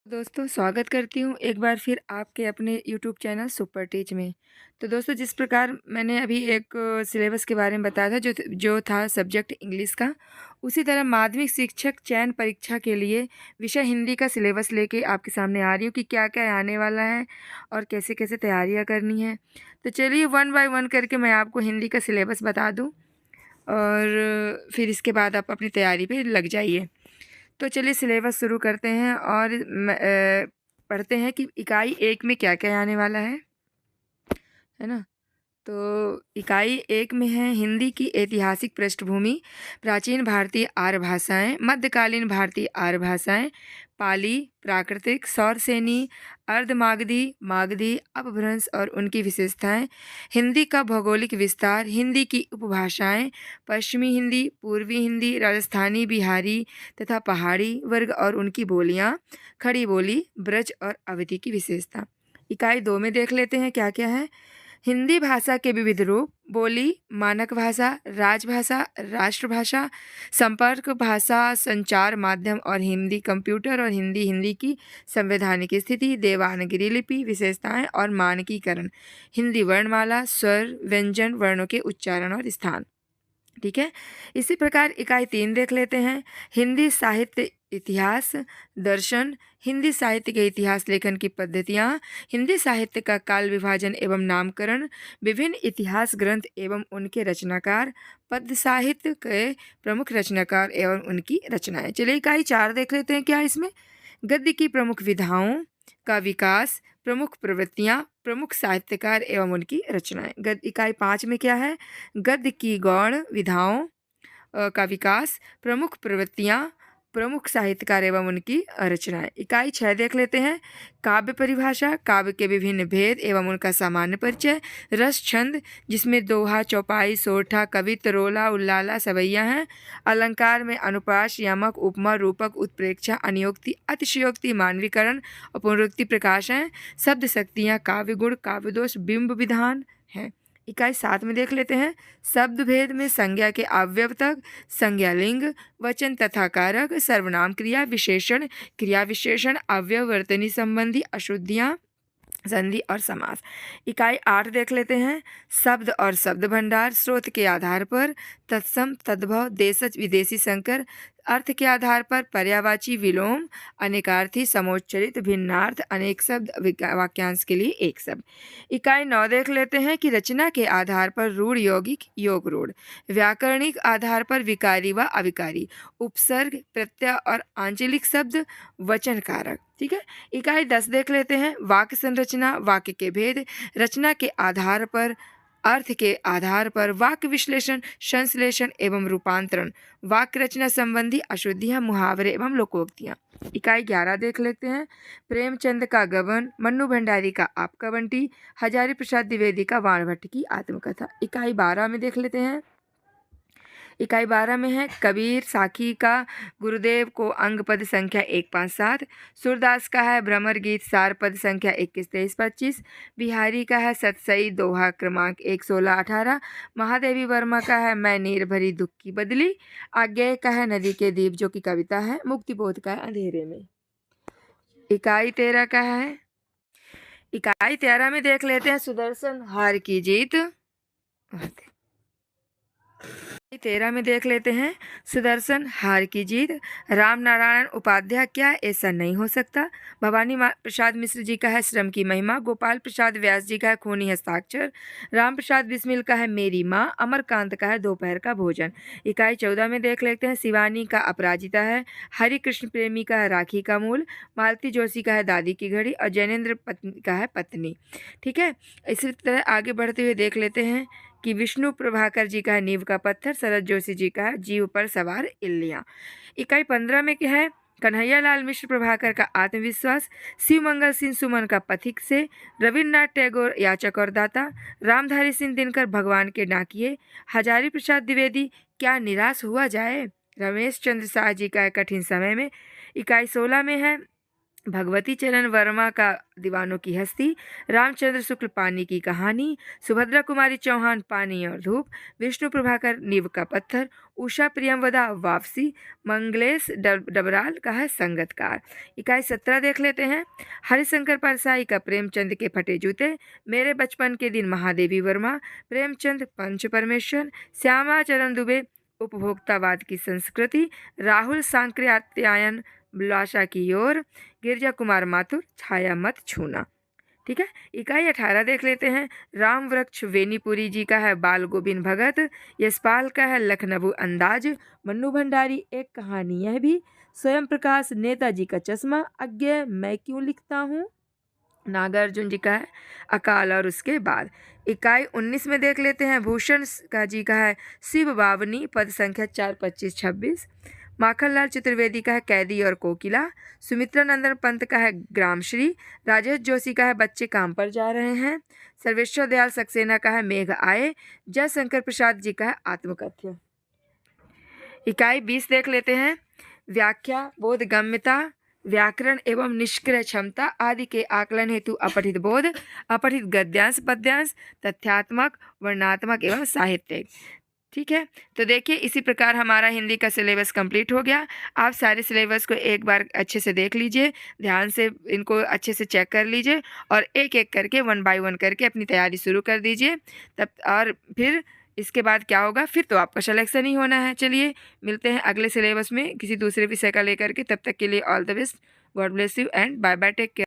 दोस्तों स्वागत करती हूँ एक बार फिर आपके अपने यूट्यूब चैनल सुपर टीच में। तो दोस्तों जिस प्रकार मैंने अभी एक सिलेबस के बारे में बताया था जो था सब्जेक्ट इंग्लिश का, उसी तरह माध्यमिक शिक्षक चयन परीक्षा के लिए विषय हिंदी का सिलेबस लेके आपके सामने आ रही हूँ कि क्या क्या आने वाला है और कैसे कैसे तैयारियाँ करनी है। तो चलिए वन बाय वन करके मैं आपको हिंदी का सिलेबस बता दूँ और फिर इसके बाद आप अपनी तैयारी पर लग जाइए। तो चलिए सिलेबस शुरू करते हैं और पढ़ते हैं कि इकाई 1 में क्या-क्या आने वाला है ना? तो इकाई 1 में है हिंदी की ऐतिहासिक पृष्ठभूमि, प्राचीन भारतीय आर्य भाषाएँ, मध्यकालीन भारतीय आर्य भाषाएँ, पाली, प्राकृतिक, सौरसेनी, अर्धमागधी, मागधी, अपभ्रंश और उनकी विशेषताएँ, हिंदी का भौगोलिक विस्तार, हिंदी की उपभाषाएँ, पश्चिमी हिंदी, पूर्वी हिंदी, राजस्थानी, बिहारी तथा पहाड़ी वर्ग और उनकी बोलियाँ, खड़ी बोली, ब्रज और अवधी की विशेषता। इकाई 2 में देख लेते हैं क्या-क्या है। हिंदी भाषा के विविध रूप, बोली, मानक भाषा, राजभाषा, राष्ट्रभाषा, संपर्क भाषा, संचार माध्यम और हिंदी कंप्यूटर और हिंदी की संवैधानिक स्थिति, देवनागरी लिपि, विशेषताएं और मानकीकरण, हिंदी वर्णमाला, स्वर, व्यंजन, वर्णों के उच्चारण और स्थान। ठीक है। इसी प्रकार इकाई 3 देख लेते हैं। हिंदी साहित्य इतिहास, दर्शन, हिंदी साहित्य के इतिहास लेखन की पद्धतियाँ, हिंदी साहित्य का काल विभाजन एवं नामकरण, विभिन्न इतिहास ग्रंथ एवं उनके रचनाकार, पद्य साहित्य के प्रमुख रचनाकार एवं उनकी रचनाएं। चलिए इकाई 4 देख लेते हैं क्या है इसमें। गद्य की प्रमुख विधाओं का विकास, प्रमुख प्रवृत्तियाँ, प्रमुख साहित्यकार एवं उनकी रचनाएं। गद्य इकाई 5 में क्या है। गद्य की गौण विधाओं का विकास, प्रमुख प्रवृत्तियाँ, प्रमुख साहित्यकार एवं उनकी रचनाएं। इकाई 6 देख लेते हैं। काव्य परिभाषा, काव्य के विभिन्न भेद एवं उनका सामान्य परिचय, रस छंद जिसमें दोहा, चौपाई, सोरठा, कवित्त, रोला, उल्लाला, सवैया हैं। अलंकार में अनुप्रास, यमक, उपमा, रूपक, उत्प्रेक्षा, अनियोक्ति, अतिशयोक्ति, मानवीकरण और पुनरुक्ति प्रकाश हैं। शब्द शक्तियाँ, काव्य गुण, काव्य दोष, बिंब विधान हैं। इकाई 7 में देख लेते हैं। शब्द भेद में संज्ञा के अव्यवतक, संज्ञा लिंग, वचन तथा कारक, सर्वनाम क्रिया विशेषण, क्रिया विशेषण, अव्यवर्तनी संबंधी अशुद्धियाँ, संधि और समास। इकाई 8 देख लेते हैं। शब्द और शब्द भंडार, स्रोत के आधार पर, तत्सम, तद्भव, देशज, विदेशी संकर, अर्थ के आधार पर, पर्यायवाची, विलोम, अनेकार्थी, समोच्चरित, भिन्नार्थ, अनेक शब्द, वाक्यांश के लिए एक शब्द। इकाई 9 देख लेते हैं कि रचना के आधार पर रूढ़, यौगिक, योग रूढ़, व्याकरणिक आधार पर विकारी व अविकारी, उपसर्ग, प्रत्यय और आंचलिक शब्द, वचन कारक। ठीक है। इकाई 10 देख लेते हैं। वाक्य संरचना, वाक्य के भेद, रचना के आधार पर, अर्थ के आधार पर, वाक्य विश्लेषण, संश्लेषण एवं रूपांतरण, वाक्य रचना संबंधी अशुद्धियाँ, मुहावरे एवं लोकोक्तियाँ। इकाई 11 देख लेते हैं। प्रेमचंद का गबन, मन्नू भंडारी का आपका बंटी, हजारी प्रसाद द्विवेदी का वाणभट्ट की आत्मकथा। इकाई 12 में देख लेते हैं। इकाई 12 में है कबीर साखी का गुरुदेव को अंग पद संख्या 157, सूरदास का है भ्रमर गीत सार पद संख्या 21, 23, 25, बिहारी का है सतसई दोहा क्रमांक 1, 16, 18, महादेवी वर्मा का है मैं नीर भरी दुख की बदली, आज्ञेय का है नदी के दीप जो कि कविता है, मुक्तिबोध का है अंधेरे में। इकाई 13 का है। इकाई 13 में देख लेते हैं सुदर्शन हार की जीत। 13 में देख लेते हैं सुदर्शन हार की जीत। राम नारायण उपाध्याय क्या ऐसा नहीं हो सकता। भवानी प्रसाद मिश्र जी का है श्रम की महिमा। गोपाल प्रसाद व्यास जी का है खूनी हस्ताक्षर। राम प्रसाद बिस्मिल का है मेरी माँ। अमरकांत का है दोपहर का भोजन। इकाई 14 में देख लेते हैं शिवानी का अपराजिता है। हरि कृष्ण प्रेमी का है राखी का मूल। मालती जोशी का है दादी की घड़ी और जैनेन्द्र का है पत्नी। ठीक है। इसी तरह आगे बढ़ते हुए देख लेते हैं कि विष्णु प्रभाकर जी का है नींव का पत्थर। शरद जोशी जी का है जीव पर सवार इल्लियाँ। इकाई 15 में क्या है कन्हैया लाल मिश्र प्रभाकर का आत्मविश्वास। शिव मंगल सिंह सुमन का पथिक से। रविन्द्रनाथ टैगोर याचक और दाता। रामधारी सिंह दिनकर भगवान के डाकिए। हजारी प्रसाद द्विवेदी क्या निराश हुआ जाए। रमेश चंद्र शाह जी का है कठिन समय में। इकाई 16 में है भगवती चरण वर्मा का दीवानों की हस्ती, रामचंद्र शुक्ल पानी की कहानी, सुभद्रा कुमारी चौहान पानी और धूप, विष्णु प्रभाकर नींव का पत्थर, उषा प्रियमवदा वापसी, मंगलेश डबराल का है संगतकार। इकाई 17 देख लेते हैं। हरिशंकर परसाई का प्रेमचंद के फटे जूते, मेरे बचपन के दिन महादेवी वर्मा, प्रेमचंद पंच परमेश्वर, श्यामा चरण दुबे उपभोक्तावाद की संस्कृति, राहुल सांकृत्यायन भाषा की ओर, गिरजा कुमार माथुर छाया मत छूना। ठीक है, इकाई 18 देख लेते हैं। राम वृक्ष वेनीपुरी जी का है बाल गोविंद भगत, यशपाल का है लखनऊ अंदाज, मन्नू भंडारी एक कहानी यह भी, स्वयं प्रकाश नेताजी का चश्मा, अज्ञे मैं क्यों लिखता हूँ, नागार्जुन जी का है अकाल और उसके बाद। इकाई 19 में देख लेते हैं। भूषण का जी का है शिव बावनी, पद संख्या 4, 25, 26। माखनलाल चतुर्वेदी का है कैदी और कोकिला, सुमित्रा नंदन पंत का है ग्रामश्री, राजेश जोशी का है बच्चे काम पर जा रहे हैं, सर्वेश्वर दयाल सक्सेना का है मेघ आए, जयशंकर प्रसाद जी का है आत्मकथ्य। इकाई 20 देख लेते हैं। व्याख्या, बोधगम्यता, व्याकरण एवं निष्क्रिय क्षमता आदि के आकलन हेतु अपठित बोध, अपठित गद्यांश पद्यांश, तथ्यात्मक, वर्णात्मक एवं साहित्यिक। ठीक है, तो देखिए इसी प्रकार हमारा हिंदी का सिलेबस कंप्लीट हो गया। आप सारे सिलेबस को एक बार अच्छे से देख लीजिए, ध्यान से इनको अच्छे से चेक कर लीजिए और एक एक करके 1 बाय 1 करके अपनी तैयारी शुरू कर दीजिए। तब और फिर इसके बाद क्या होगा, फिर तो आपका सिलेक्शन ही होना है। चलिए मिलते हैं अगले सिलेबस में किसी दूसरे विषय का लेकर के, तब तक के लिए all the best, God bless you and bye bye, take care.